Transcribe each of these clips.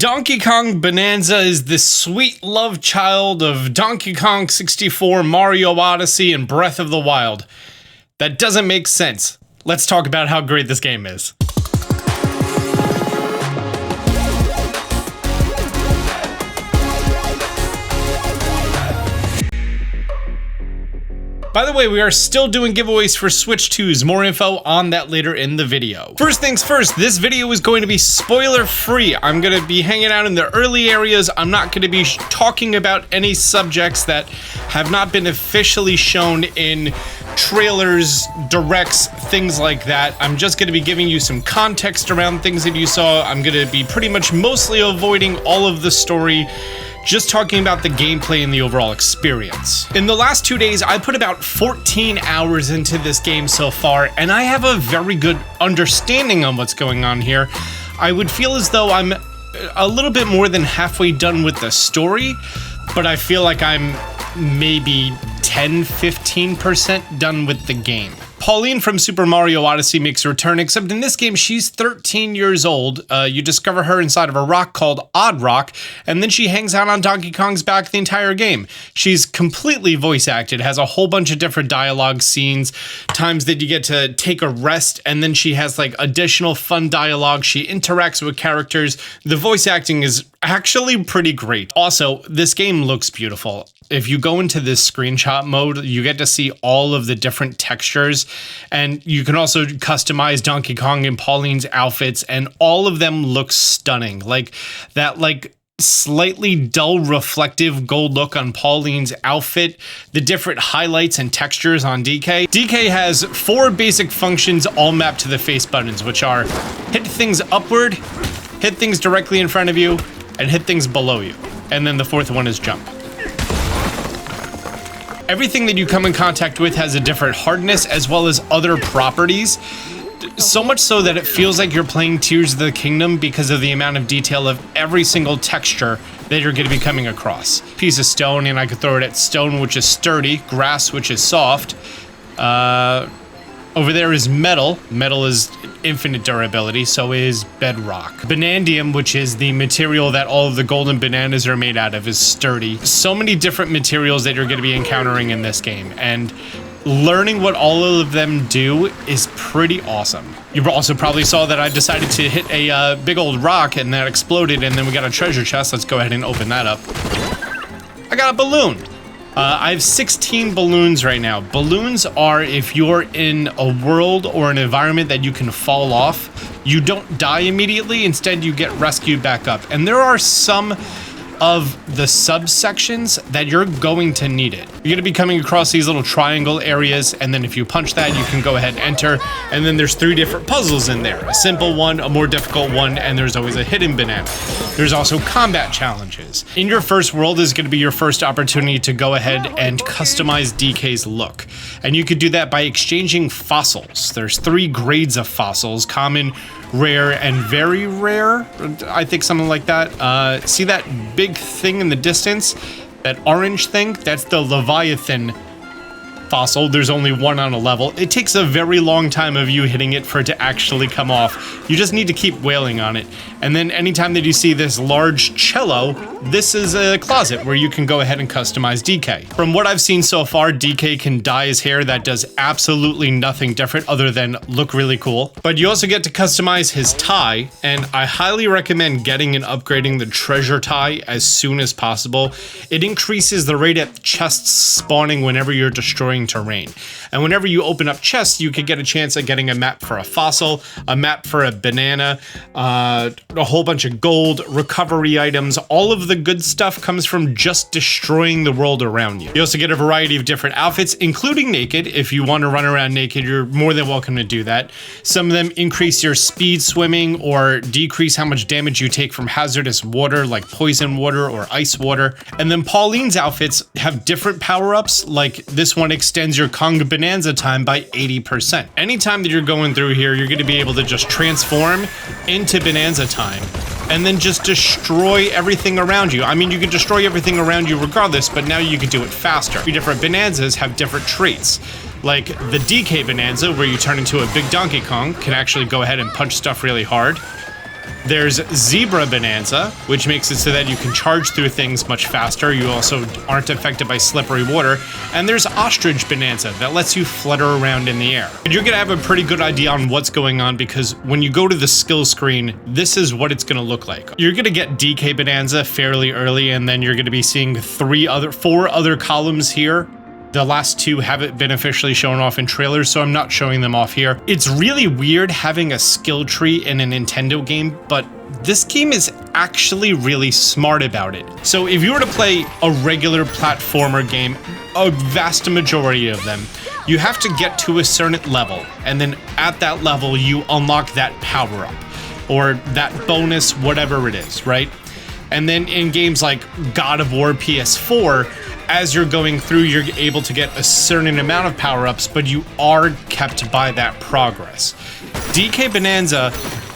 Donkey Kong Bananza is the sweet love child of Donkey Kong 64, Mario Odyssey, and Breath of the Wild. That doesn't make sense. Let's talk about how great this game is. By the way, we are still doing giveaways for Switch 2s. More info on that later in the video. First things first, this video is going to be spoiler free. I'm going to be hanging out in the early areas. I'm not going to be talking about any subjects that have not been officially shown in trailers, directs, things like that. I'm just going to be giving you some context around things that you saw. I'm going to be pretty much mostly avoiding all of the story, just talking about the gameplay and the overall experience. In the last 2 days, I put about 14 hours into this game so far, and I have a very good understanding on what's going on here. I would feel as though I'm a little bit more than halfway done with the story, but I feel like I'm maybe 10-15% done with the game. Pauline from Super Mario Odyssey makes a return, except in this game, she's 13 years old. You discover her inside of a rock called Odd Rock, and then she hangs out on Donkey Kong's back the entire game. She's completely voice acted, has a whole bunch of different dialogue scenes, times that you get to take a rest, and then she has like additional fun dialogue. She interacts with characters. The voice acting is actually pretty great. Also, this game looks beautiful. If you go into this screenshot mode, you get to see all of the different textures, and you can also customize Donkey Kong and Pauline's outfits, and all of them look stunning. Like that, slightly dull reflective gold look on Pauline's outfit, the different highlights and textures on DK. DK has 4 basic functions all mapped to the face buttons, which are hit things upward, hit things directly in front of you, and hit things below you. And then the 4th one is jump. Everything that you come in contact with has a different hardness as well as other properties. So much so that it feels like you're playing Tears of the Kingdom because of the amount of detail of every single texture that you're going to be coming across. Piece of stone, and I could throw it at stone, which is sturdy, grass, which is soft. Over there is metal. Metal is infinite durability, so is bedrock. Banandium, which is the material that all of the golden bananas are made out of, is sturdy. So many different materials that you're going to be encountering in this game, and learning what all of them do is pretty awesome. You also probably saw that I decided to hit a big old rock, and that exploded, and then we got a treasure chest. Let's go ahead and open that up. I got a balloon. I have 16 balloons right now. Balloons are if you're in a world or an environment that you can fall off, you don't die immediately. Instead, you get rescued back up. And there are some of the subsections that you're going to need it. You're going to be coming across these little triangle areas, and then if you punch that, you can go ahead and enter, and then there's 3 different puzzles in there. A simple one, a more difficult one, and there's always a hidden banana. There's also combat challenges. In your first world is going to be your first opportunity to go ahead and customize DK's look. And you could do that by exchanging fossils. There's 3 grades of fossils: common, rare, and very rare. I think something like that. See that big thing in the distance? That orange thing? That's the Leviathan fossil. There's only 1 on a level. It takes a very long time of you hitting it for it to actually come off. You just need to keep wailing on it. And then anytime that you see this large cello, this is a closet where you can go ahead and customize DK. From what I've seen so far, DK can dye his hair. That does absolutely nothing different other than look really cool. But you also get to customize his tie, and I highly recommend getting and upgrading the treasure tie as soon as possible. It increases the rate at chests spawning whenever you're destroying terrain. And whenever you open up chests, you could get a chance at getting a map for a fossil, a map for a banana, a whole bunch of gold, recovery items. All of the good stuff comes from just destroying the world around you. You also get a variety of different outfits, including naked. If you want to run around naked, you're more than welcome to do that. Some of them increase your speed swimming or decrease how much damage you take from hazardous water like poison water or ice water. And then Pauline's outfits have different power-ups, like this one extends your Kong Bananza time by 80%. Anytime that you're going through here, you're going to be able to just transform into Bananza time and then just destroy everything around you. I mean, you can destroy everything around you regardless, but now you can do it faster. Different Bananzas have different traits. Like the DK Bananza, where you turn into a big Donkey Kong, can actually go ahead and punch stuff really hard. There's Zebra Bonanza, which makes it so that you can charge through things much faster. You also aren't affected by slippery water. And there's Ostrich Bonanza that lets you flutter around in the air. And you're gonna have a pretty good idea on what's going on because when you go to the skill screen, this is what it's gonna look like. You're gonna get DK Bonanza fairly early, and then you're gonna be seeing four other columns here. The last two haven't been officially shown off in trailers, so I'm not showing them off here. It's really weird having a skill tree in a Nintendo game, but this game is actually really smart about it. So if you were to play a regular platformer game, a vast majority of them, you have to get to a certain level, and then at that level, you unlock that power-up, or that bonus, whatever it is, right? And then in games like God of War PS4, as you're going through, you're able to get a certain amount of power-ups, but you are kept by that progress. DK Bonanza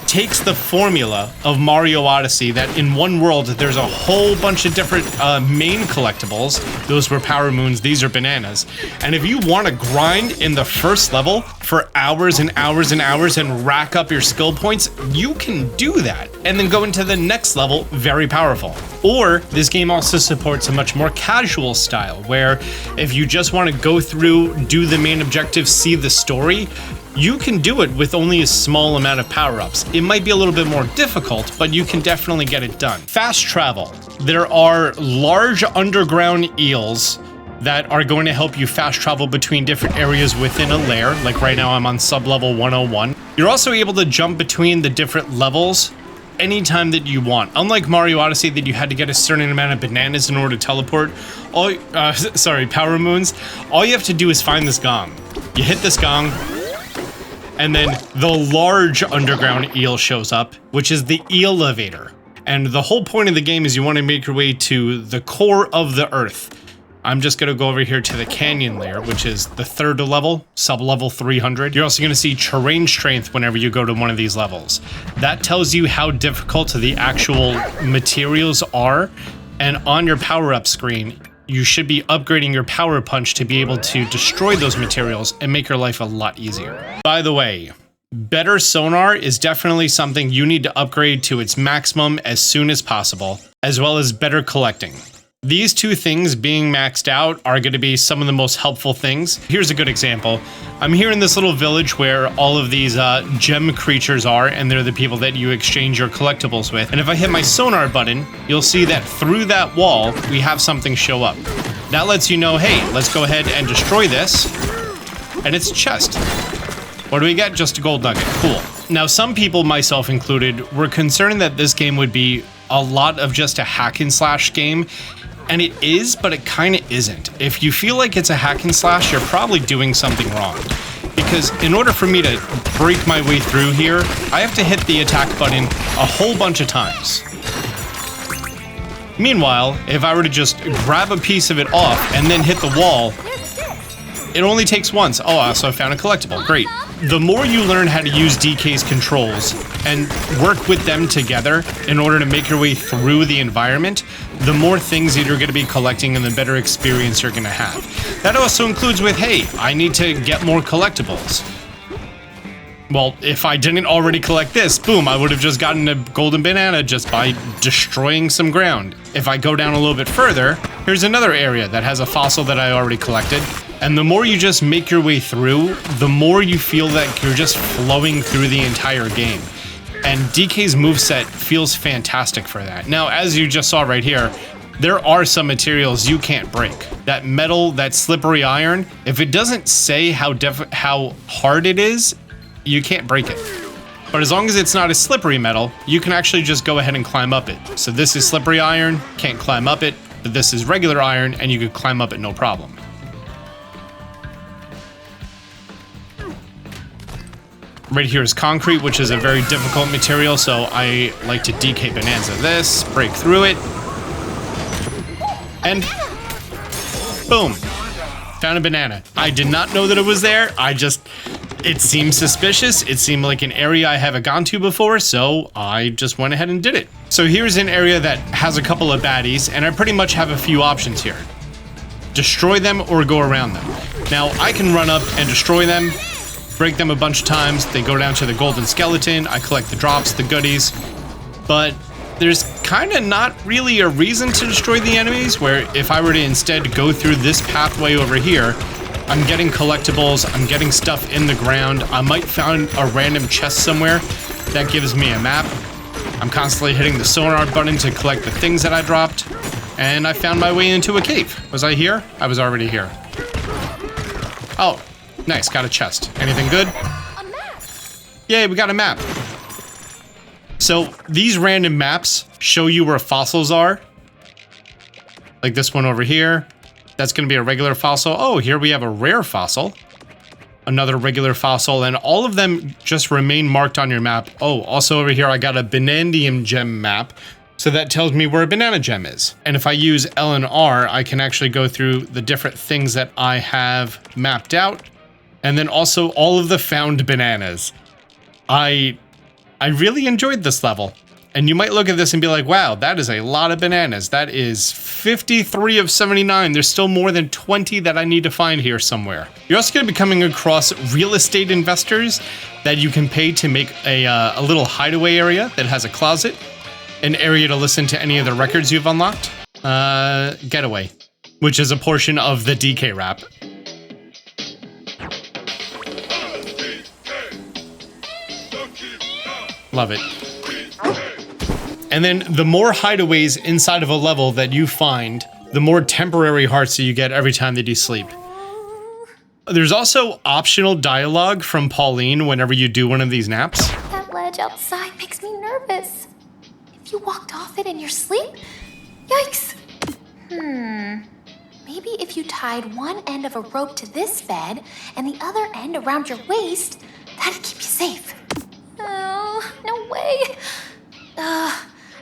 takes the formula of Mario Odyssey that in one world there's a whole bunch of different main collectibles. Those were power moons, these are bananas. And if you want to grind in the first level for hours and hours and hours and rack up your skill points, you can do that and then go into the next level very powerful. Or this game also supports a much more casual style where if you just want to go through, do the main objective, see the story, you can do it with only a small amount of power-ups. It might be a little bit more difficult, but you can definitely get it done. Fast travel. There are large underground eels that are going to help you fast travel between different areas within a lair. Like right now I'm on sub-level 101. You're also able to jump between the different levels anytime that you want. Unlike Mario Odyssey that you had to get a certain amount of bananas in order to teleport, power moons, all you have to do is find this gong. You hit this gong, and then the large underground eel shows up, which is the elevator. And the whole point of the game is you want to make your way to the core of the earth. I'm just going to go over here to the canyon layer, which is the third level, sub-level 300. You're also going to see terrain strength whenever you go to one of these levels. That tells you how difficult the actual materials are. And on your power-up screen, you should be upgrading your power punch to be able to destroy those materials and make your life a lot easier. By the way, better sonar is definitely something you need to upgrade to its maximum as soon as possible, as well as better collecting. These two things being maxed out are going to be some of the most helpful things. Here's a good example. I'm here in this little village where all of these gem creatures are, and they're the people that you exchange your collectibles with. And if I hit my sonar button, you'll see that through that wall, we have something show up. That lets you know, hey, let's go ahead and destroy this. And it's a chest. What do we get? Just a gold nugget. Cool. Now, some people, myself included, were concerned that this game would be a lot of just a hack and slash game. And it is, but it kind of isn't. If you feel like it's a hack and slash, you're probably doing something wrong. Because in order for me to break my way through here, I have to hit the attack button a whole bunch of times. Meanwhile, if I were to just grab a piece of it off and then hit the wall, it only takes once. Oh, I also found a collectible. Great. The more you learn how to use DK's controls and work with them together in order to make your way through the environment, the more things that you're going to be collecting and the better experience you're going to have. That also includes with, hey, I need to get more collectibles. Well, if I didn't already collect this, boom, I would have just gotten a golden banana just by destroying some ground. If I go down a little bit further, here's another area that has a fossil that I already collected. And the more you just make your way through, the more you feel that you're just flowing through the entire game. And DK's moveset feels fantastic for that. Now, as you just saw right here, there are some materials you can't break. That metal, that slippery iron, if it doesn't say how hard it is, you can't break it. But as long as it's not a slippery metal, you can actually just go ahead and climb up it. So this is slippery iron, can't climb up it, but this is regular iron and you could climb up it no problem. Right here is concrete, which is a very difficult material, so I like to DK Bonanza this, break through it, and boom, found a banana. I did not know that it was there. It seemed suspicious. It seemed like an area I haven't gone to before, so I just went ahead and did it. So here's an area that has a couple of baddies, and I pretty much have a few options here. Destroy them or go around them. Now, I can run up and destroy them, break them a bunch of times. They go down to the golden skeleton. I collect the drops, the goodies. but there's kind of not really a reason to destroy the enemies, where if I were to instead go through this pathway over here, I'm getting collectibles, I'm getting stuff in the ground, I might find a random chest somewhere that gives me a map. I'm constantly hitting the sonar button to collect the things that I dropped, and I found my way into a cave. Was I here? I was already here. Oh, nice, got a chest. Anything good? A map. Yay, we got a map. So these random maps show you where fossils are. Like this one over here. That's going to be a regular fossil. Oh, here we have a rare fossil. Another regular fossil, and all of them just remain marked on your map. Oh, also over here I got a Banandium gem map. So that tells me where a banana gem is. And if I use L and R, I can actually go through the different things that I have mapped out. And then also all of the found bananas. I really enjoyed this level. And you might look at this and be like, wow, that is a lot of bananas. That is 53 of 79. There's still more than 20 that I need to find here somewhere. You're also going to be coming across real estate investors that you can pay to make a little hideaway area that has a closet, an area to listen to any of the records you've unlocked. Getaway, which is a portion of the DK rap. Love it. And then the more hideaways inside of a level that you find, the more temporary hearts that you get every time that you sleep. There's also optional dialogue from Pauline whenever you do one of these naps. That ledge outside makes me nervous. If you walked off it in your sleep? Yikes. Maybe if you tied one end of a rope to this bed and the other end around your waist, that'd keep you safe. Oh, no way.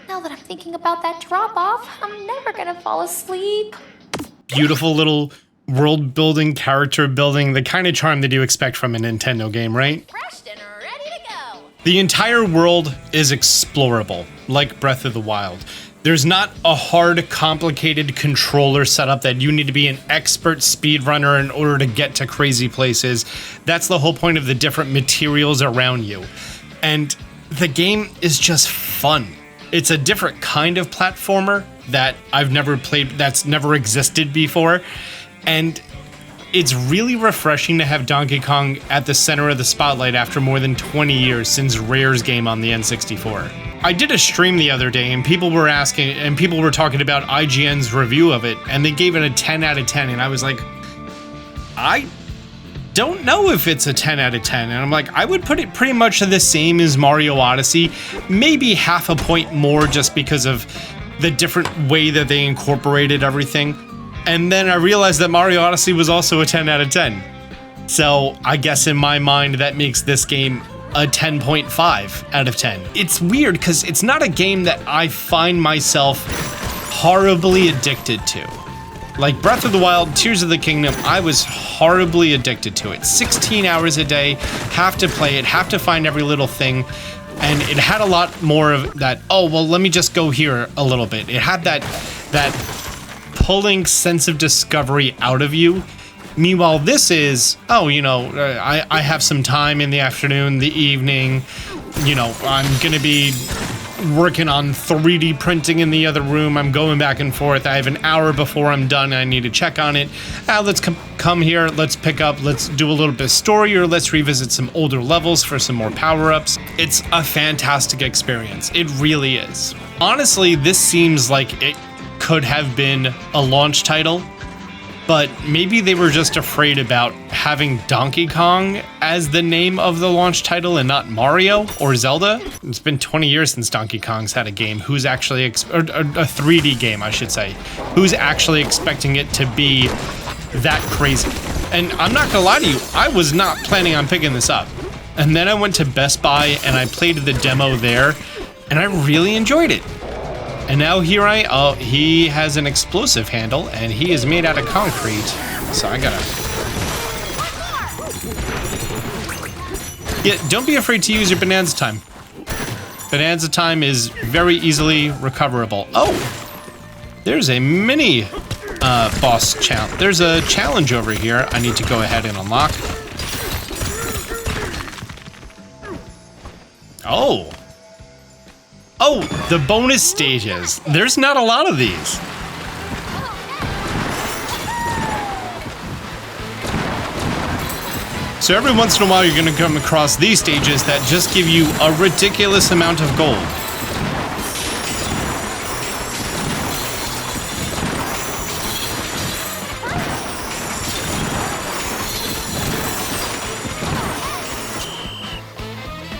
Now that I'm thinking about that drop-off, I'm never gonna fall asleep. Beautiful little world building, character building, the kind of charm that you expect from a Nintendo game, right? Refreshed and ready to go. The entire world is explorable, like Breath of the Wild. There's not a hard, complicated controller setup that you need to be an expert speedrunner in order to get to crazy places. That's the whole point of the different materials around you. And the game is just fun. It's a different kind of platformer that I've never played, that's never existed before. And it's really refreshing to have Donkey Kong at the center of the spotlight after more than 20 years since Rare's game on the N64. I did a stream the other day and people were asking, and people were talking about IGN's review of it, and they gave it a 10 out of 10, and I was like, I don't know if it's a 10 out of 10, and I'm like, I would put it pretty much the same as Mario Odyssey, maybe half a point more just because of the different way that they incorporated everything. And then I realized that Mario Odyssey was also a 10 out of 10. So I guess in my mind that makes this game a 10.5 out of 10. It's weird because it's not a game that I find myself horribly addicted to. Like Breath of the Wild, Tears of the Kingdom, I was horribly addicted to it. 16 hours a day, have to play it, have to find every little thing. And it had a lot more of that, oh, well, let me just go here a little bit. It had that pulling sense of discovery out of you. Meanwhile, this is, oh, you know, I have some time in the afternoon, the evening, you know, I'm going to be working on 3D printing in the other room. I'm going back and forth. I have an hour before I'm done. I need to check on it. Let's come here. Let's pick up. Let's do a little bit of story, or let's revisit some older levels for some more power-ups. It's a fantastic experience. It really is. Honestly, this seems like it could have been a launch title, but maybe they were just afraid about having Donkey Kong as the name of the launch title and not Mario or Zelda. It's been 20 years since Donkey Kong's had a game. Who's actually, or a 3D game, I should say. Who's actually expecting it to be that crazy? And I'm not gonna lie to you, I was not planning on picking this up. And then I went to Best Buy and I played the demo there, and I really enjoyed it. And now here he has an explosive handle, and he is made out of concrete. So I gotta... Yeah, don't be afraid to use your Bonanza time. Bonanza time is very easily recoverable. Oh! There's a mini boss challenge. There's a challenge over here I need to go ahead and unlock. Oh! Oh, the bonus stages. There's not a lot of these. So every once in a while, you're going to come across these stages that just give you a ridiculous amount of gold.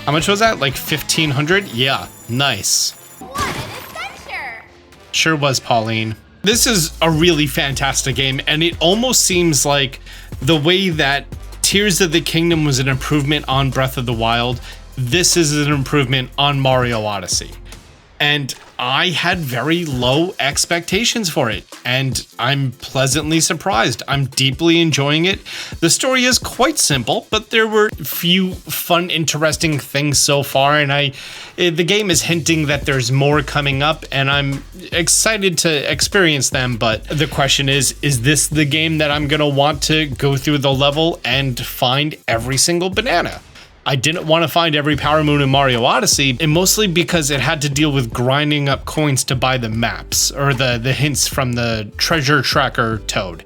How much was that? Like 1,500? Yeah, nice. What an adventure! Sure was, Pauline. This is a really fantastic game, and it almost seems like the way that Tears of the Kingdom was an improvement on Breath of the Wild, this is an improvement on Mario Odyssey. And I had very low expectations for it, and I'm pleasantly surprised. I'm deeply enjoying it. The story is quite simple, but there were a few fun, interesting things so far, and the game is hinting that there's more coming up, and I'm excited to experience them. But the question is this the game that I'm gonna want to go through the level and find every single banana? I didn't want to find every Power Moon in Mario Odyssey, and mostly because it had to deal with grinding up coins to buy the maps, or the hints from the treasure tracker toad.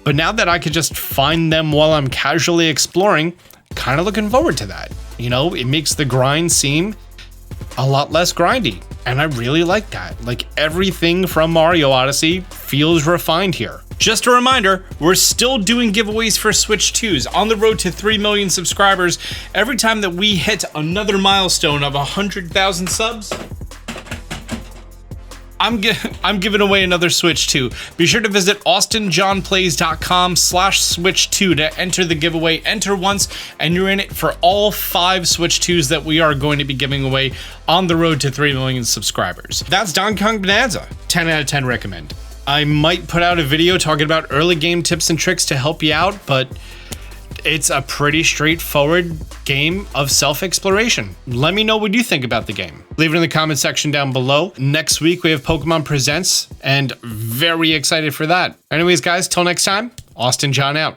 But now that I could just find them while I'm casually exploring, kind of looking forward to that. You know, it makes the grind seem a lot less grindy, and I really like that. Like, everything from Mario Odyssey feels refined here. Just a reminder, we're still doing giveaways for Switch 2s on the road to 3 million subscribers. Every time that we hit another milestone of 100,000 subs, I'm giving away another Switch 2. Be sure to visit austinjohnplays.com/Switch2 to enter the giveaway. Enter once, and you're in it for all 5 Switch 2s that we are going to be giving away on the road to 3 million subscribers. That's Kong Bananza. 10 out of 10 recommend. I might put out a video talking about early game tips and tricks to help you out, but it's a pretty straightforward game of self-exploration. Let me know what you think about the game. Leave it in the comment section down below. Next week, we have Pokemon Presents, and very excited for that. Anyways, guys, till next time, Austin John out.